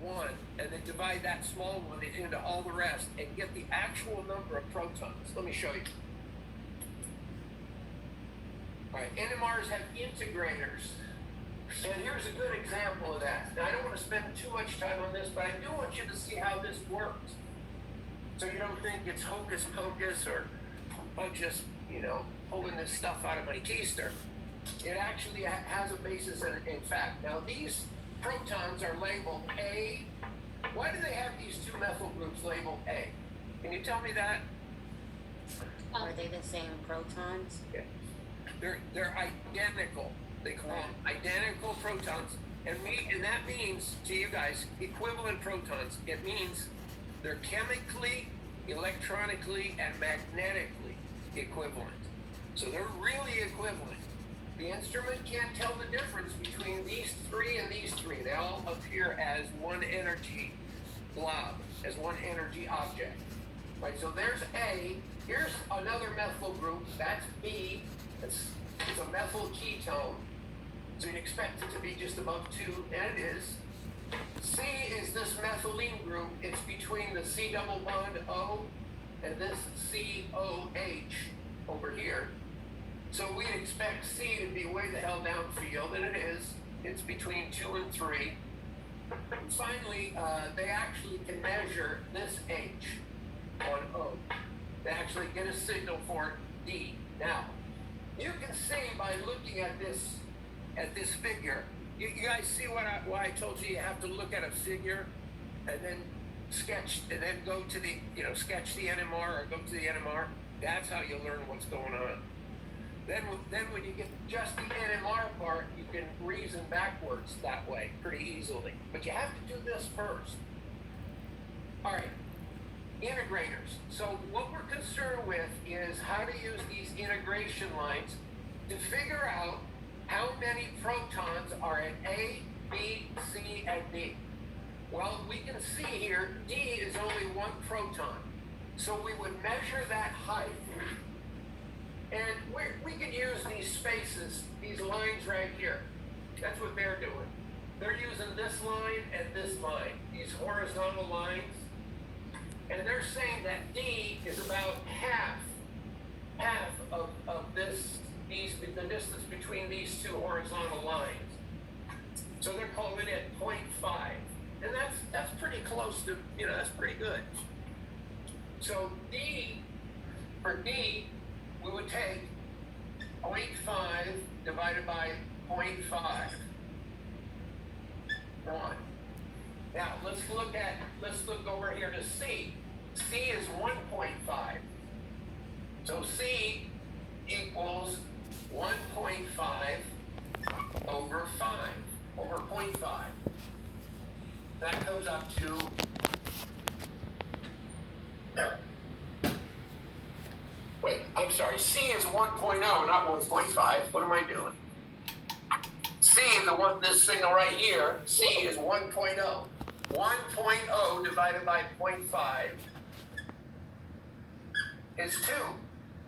one and then divide that small one into all the rest and get the actual number of protons. Let me show you. All right, NMRs have integrators. And here's a good example of that. Now, I don't want to spend too much time on this, but I do want you to see how this works. So you don't think it's hocus pocus or I'm just, pulling this stuff out of my keister. It actually has a basis in fact. Now, these protons are labeled A. Why do they have these two methyl groups labeled A? Can you tell me that? Are they the same protons? Yeah. They're identical. They call them identical protons. And that means, to you guys, equivalent protons. It means they're chemically, electronically, and magnetically equivalent. So they're really equivalent. The instrument can't tell the difference between these three and these three. They all appear as one energy blob, as one energy object. Right, so there's A. Here's another methyl group. That's B. It's a methyl ketone. So you'd expect it to be just above 2, and it is. C is this methylene group. It's between the C double bond O and this COH over here. So we'd expect C to be way the hell downfield, and it is. It's between 2 and 3. And finally, they actually can measure this H on O. They actually get a signal for D. Now, you can see by looking at this figure, you guys see why I told you have to look at a figure and then sketch, and then go to the, sketch the NMR or go to the NMR. That's how you learn what's going on. Then when you get just the NMR part, you can reason backwards that way pretty easily. But you have to do this first. All right, integrators. So what we're concerned with is how to use these integration lines to figure out how many protons are at A, B, C, and D. Well, we can see here, D is only one proton. So we would measure that height. And we can use these spaces, these lines right here. That's what they're doing. They're using this line and this line, these horizontal lines. And they're saying that D is about half of the distance between these two horizontal lines. So they're calling it 0.5. And that's pretty close to, that's pretty good. So for D, we would take 0.5 divided by 0.5. 1. Now let's look over here to C. C is 1.5. So C equals 1.5 over 0.5. That comes up to wait, I'm sorry, C is 1.0, not 1.5. What am I doing? C, this signal right here, C is 1.0. 1.0 divided by 0.5 is 2.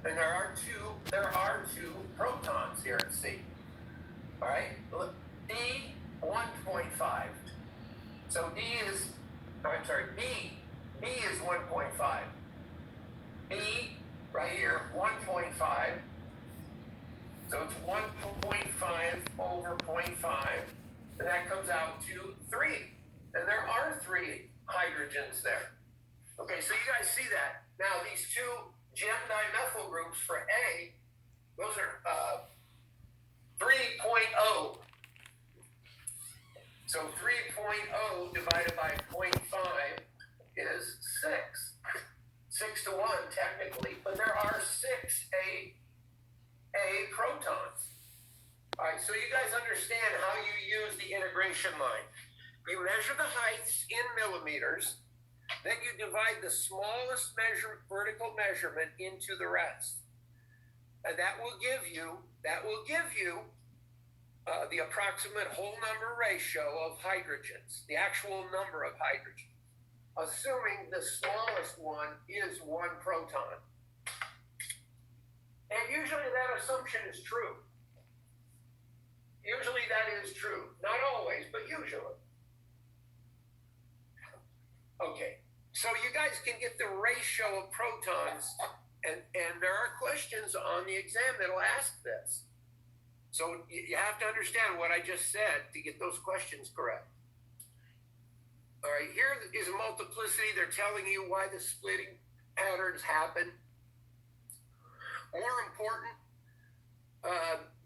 And there are two protons here at C. All right, D, 1.5. So B is 1.5. B, right here, 1.5. So it's 1.5 over 0.5. And that comes out to 3. And there are 3 hydrogens there. Okay, so you guys see that. Now these two gem dimethyl groups for A, those are 3.0. So 3.0 divided by 0.5 is 6. 6 to 1 technically, but there are 6 A protons. All right, so you guys understand how you use the integration line. You measure the heights in millimeters, then you divide the smallest vertical measurement into the rest. And that will give you the approximate whole number ratio of hydrogens, the actual number of hydrogens, assuming the smallest one is 1 proton. And usually that assumption is true. Usually that is true. Not always, but usually. So you guys can get the ratio of protons, and there are questions on the exam that'll ask this. So you have to understand what I just said to get those questions correct. All right, here is a multiplicity. They're telling you why the splitting patterns happen. More important,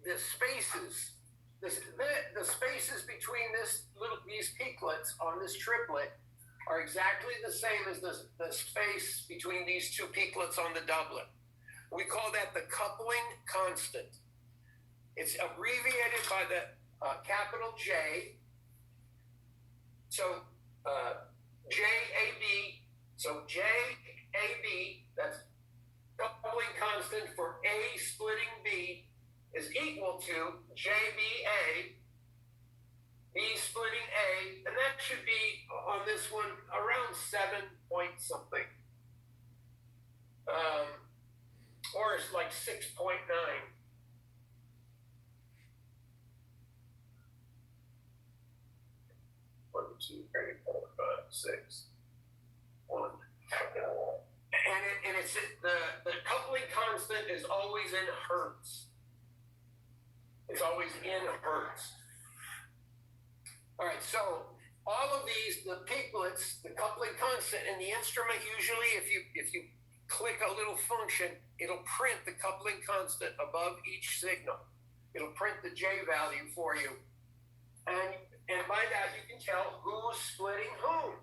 the spaces. The spaces between these peaklets on this triplet are exactly the same as the space between these two peaklets on the doublet. We call that the coupling constant. It's abbreviated by the capital J. So JAB, so JAB, that's coupling constant for A splitting B, is equal to JBA, B splitting A, and that should be on this one around 7 point something. Or it's like 6.9. One, two, three, four, five, six. One. And it's the coupling constant is always in hertz. It's always in hertz. All right, so all of these, the peaklets, the coupling constant, and the instrument usually, if you click a little function, it'll print the coupling constant above each signal. It'll print the J value for you. And by that, you can tell who's splitting whom.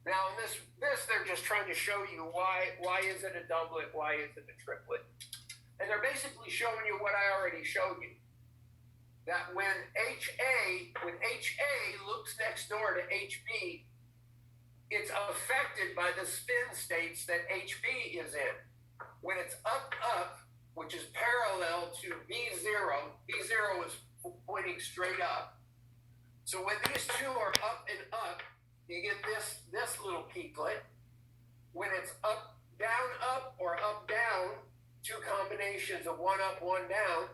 Now, in this they're just trying to show you why is it a doublet, why is it a triplet. And they're basically showing you what I already showed you. That when HA looks next door to HB, it's affected by the spin states that HB is in. When it's up, which is parallel to B0 is pointing straight up. So when these two are up and up, you get this little peaklet. When it's up, or up, down, two combinations of one up, one down,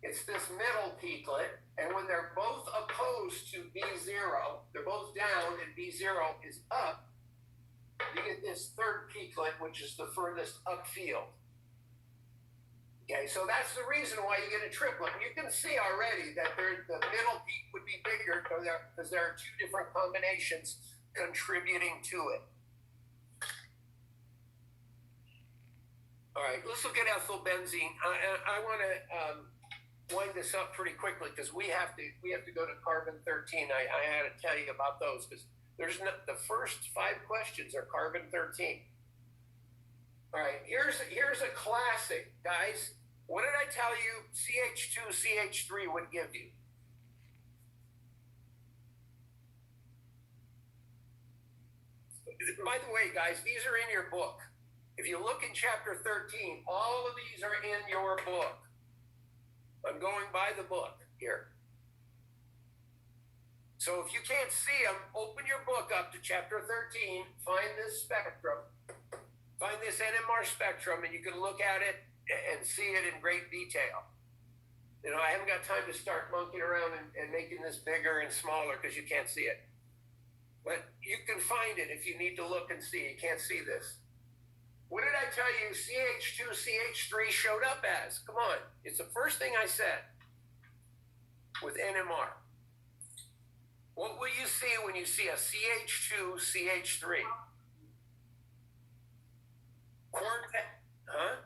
it's this middle peaklet. And when they're both opposed to B0, they're both down and B0 is up, you get this third peaklet, which is the furthest upfield. Okay, so that's the reason why you get a triplet. You can see already that the middle peak would be bigger because there are two different combinations contributing to it. All right, let's look at ethelbenzene. I want to wind this up pretty quickly because we have to go to carbon 13. I had to tell you about those because the first 5 questions are carbon 13. All right, here's a classic, guys. What did I tell you CH2, CH3 would give you? By the way, guys, these are in your book. If you look in chapter 13, all of these are in your book. I'm going by the book here. So if you can't see them, open your book up to chapter 13, find this spectrum, find this NMR spectrum, and you can look at it and see it in great detail. You know, I haven't got time to start monkeying around and making this bigger and smaller because you can't see it. But you can find it if you need to look and see. You can't see this. What did I tell you CH2, CH3 showed up as? Come on. It's the first thing I said with NMR. What will you see when you see a CH2, CH3? Quartet, huh?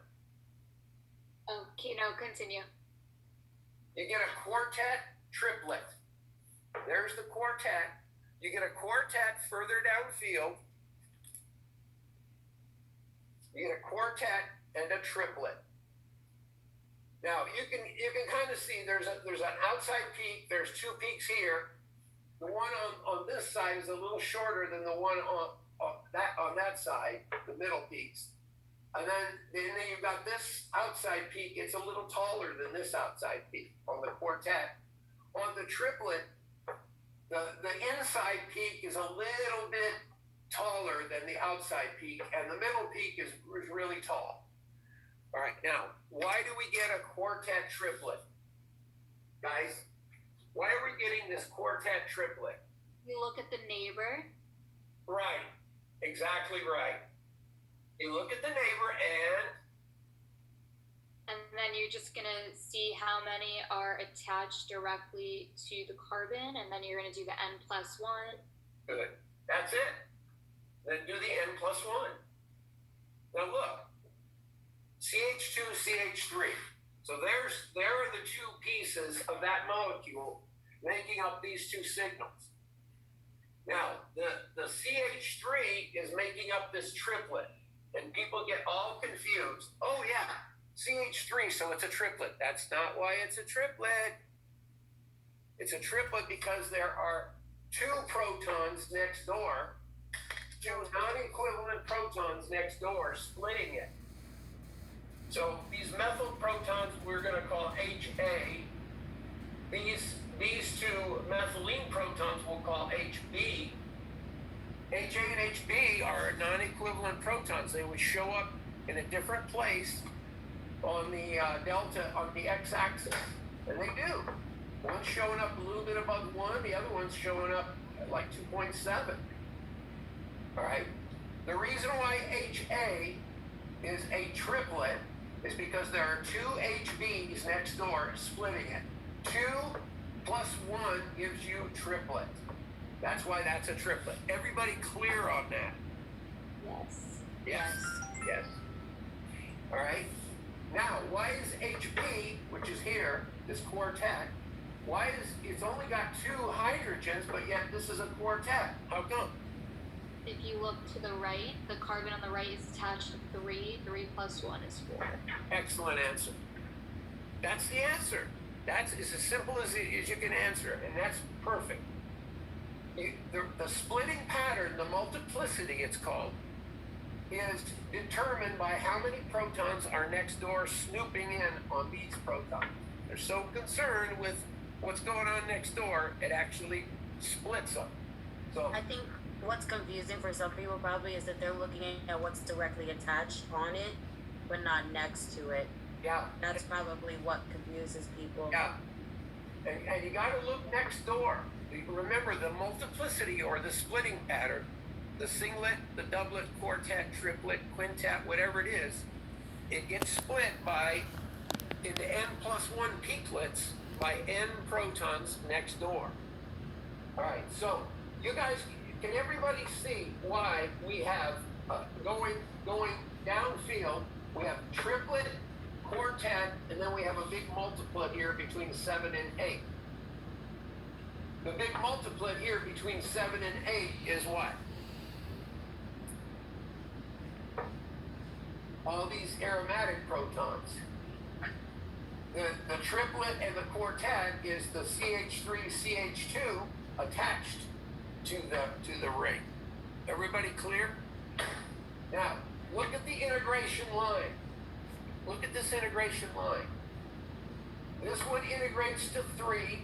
Oh, no, continue. You get a quartet triplet. There's the quartet. You get a quartet further downfield. You get a quartet and a triplet. Now you can kind of see there's an outside peak. There's 2 peaks here. The one on this side is a little shorter than the one on that side, the middle peaks. And then you've got this outside peak. It's a little taller than this outside peak on the quartet. On the triplet, the inside peak is a little bit taller than the outside peak, and the middle peak is really tall. All right, now, why do we get a quartet triplet? Guys, why are we getting this quartet triplet? You look at the neighbor. Right. Exactly right. You look at the neighbor And then you're just gonna see how many are attached directly to the carbon, and then you're gonna do the n+1. good. That's it. Then do the n+1. Now look, CH2, CH3. So there are the two pieces of that molecule making up these two signals. Now, the CH3 is making up this triplet, and people get all confused. Oh yeah, CH3, so it's a triplet. That's not why it's a triplet. It's a triplet because there are two protons next door, two non-equivalent protons next door, splitting it. So these methyl protons we're going to call HA. These two methylene protons we'll call HB. HA and HB are non-equivalent protons. They would show up in a different place on the delta, on the x-axis, and they do. One's showing up a little bit above 1, the other one's showing up at like 2.7. All right? The reason why HA is a triplet is because there are two HBs next door splitting it. 2 plus 1 gives you triplet. That's why that's a triplet. Everybody clear on that? Yes. Yes. Yes. All right? Now, why is HB, which is here, this quartet, why is it's only got 2 hydrogens, but yet this is a quartet? How come? If you look to the right, the carbon on the right is attached to 3. 3 plus 1 is 4. Excellent answer. That's the answer. That's as simple as you can answer, and that's perfect. The splitting pattern, the multiplicity it's called, is determined by how many protons are next door snooping in on these protons. They're so concerned with what's going on next door, it actually splits them. So I think what's confusing for some people probably is that they're looking at what's directly attached on it, but not next to it. yeah, That's probably what confuses people. yeah. And you got to look next door. Remember the multiplicity or the splitting pattern, the singlet, the doublet, quartet, triplet, quintet, whatever it is, it gets split into n+1 peaklets by n protons next door. All right, so you guys, can everybody see why we have going downfield, we have triplet, quartet, and then we have a big multiplet here between 7 and 8. The big multiplet here between 7 and 8 is what? All these aromatic protons. The triplet and the quartet is the CH3, CH2 attached to the ring. Everybody clear? Now, look at the integration line. Look at this integration line. This one integrates to 3.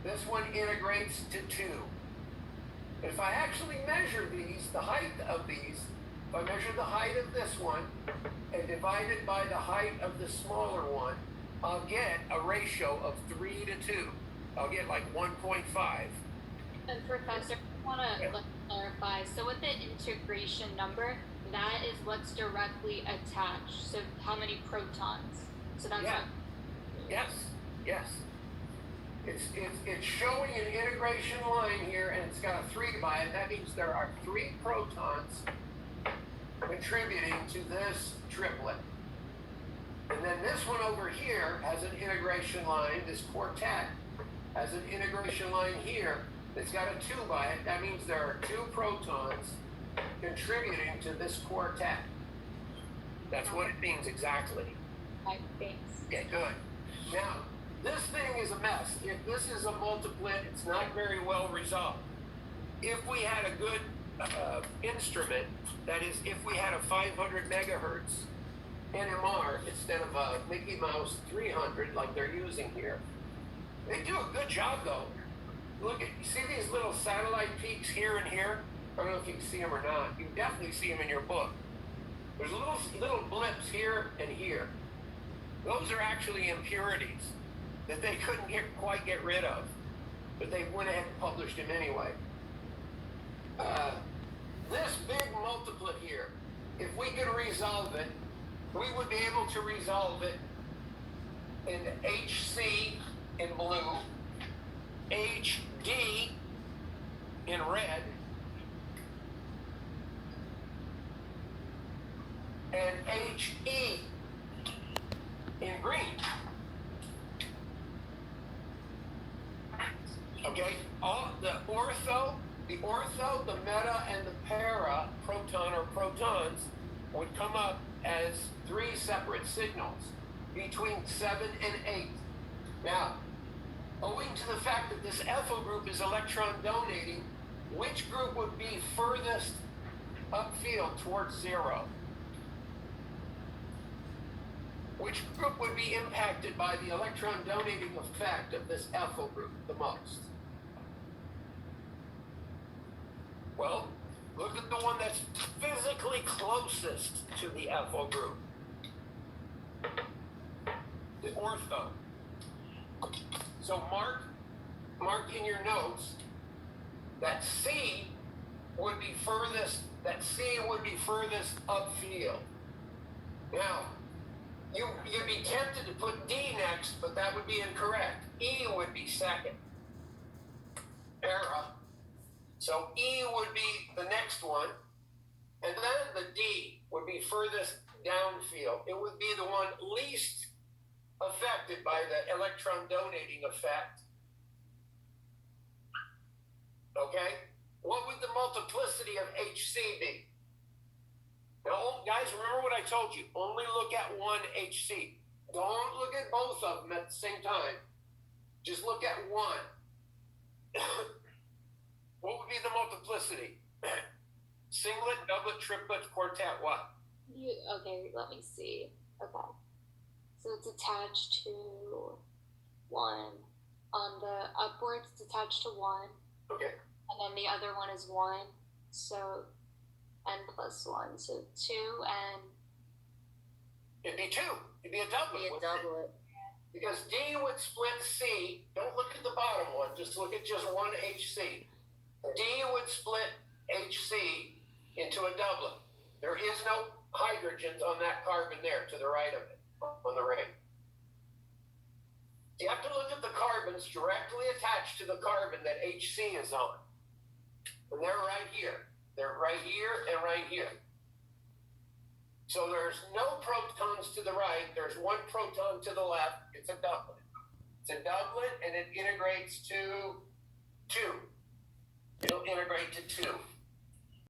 This one integrates to 2. If I actually measure these, the height of these, if I measure the height of this one and divide it by the height of the smaller one, I'll get a ratio of 3 to 2. I'll get like 1.5. And Professor, I want to clarify. So with the integration number, that is what's directly attached. So how many protons? So that's Yeah. Yes. Yes. It's showing an integration line here, and it's got a 3 by it. That means there are 3 protons contributing to this triplet. And then this one over here has an integration line. This quartet has an integration line here that's got a 2 by it. That means there are 2 protons contributing to this quartet. That's what it means exactly. Thanks. Yeah, good. Now, this thing is a mess. If this is a multiplet, it's not very well resolved. If we had a good instrument, that is, if we had a 500 megahertz NMR instead of a Mickey Mouse 300 like they're using here, they do a good job though. Look at, you see these little satellite peaks here and here? I don't know if you can see them or not. You can definitely see them in your book. There's little blips here and here. Those are actually impurities that they couldn't quite get rid of, but they went ahead and published them anyway. if we could resolve it, we would be able to resolve it in HC in blue, HD in red, and HE in green. Okay, all the ortho, the meta, and the para, proton or protons, would come up as 3 separate signals between 7 and 8. Now, owing to the fact that this ethyl group is electron donating, which group would be furthest upfield towards 0? Which group would be impacted by the electron donating effect of this ethyl group the most? Well, look at the one that's physically closest to the ethyl group. The ortho. So mark in your notes that C would be furthest upfield. Now, you'd be tempted to put D next, but that would be incorrect. E would be second. Para. So E would be the next one, and then the D would be furthest downfield. It would be the one least affected by the electron donating effect. Okay? What would the multiplicity of HC be? Now, guys, remember what I told you. Only look at one HC. Don't look at both of them at the same time. Just look at one. What would be the multiplicity? Singlet, doublet, triplet, quartet, what? Okay, let me see. Okay. So it's attached to 1. On the upwards, it's attached to 1. Okay. And then the other one is 1. So n plus 1. So 2 and... It'd be 2. It'd be a doublet. Be a doublet. Because D would split C. Don't look at the bottom one. Just look at just one HC. D would split HC into a doublet. There is no hydrogens on that carbon there to the right of it, on the ring. You have to look at the carbons directly attached to the carbon that HC is on. And they're right here. They're right here and right here. So there's no protons to the right. There's one proton to the left. It's a doublet. It's a doublet, and it integrates to 2. It'll integrate to 2.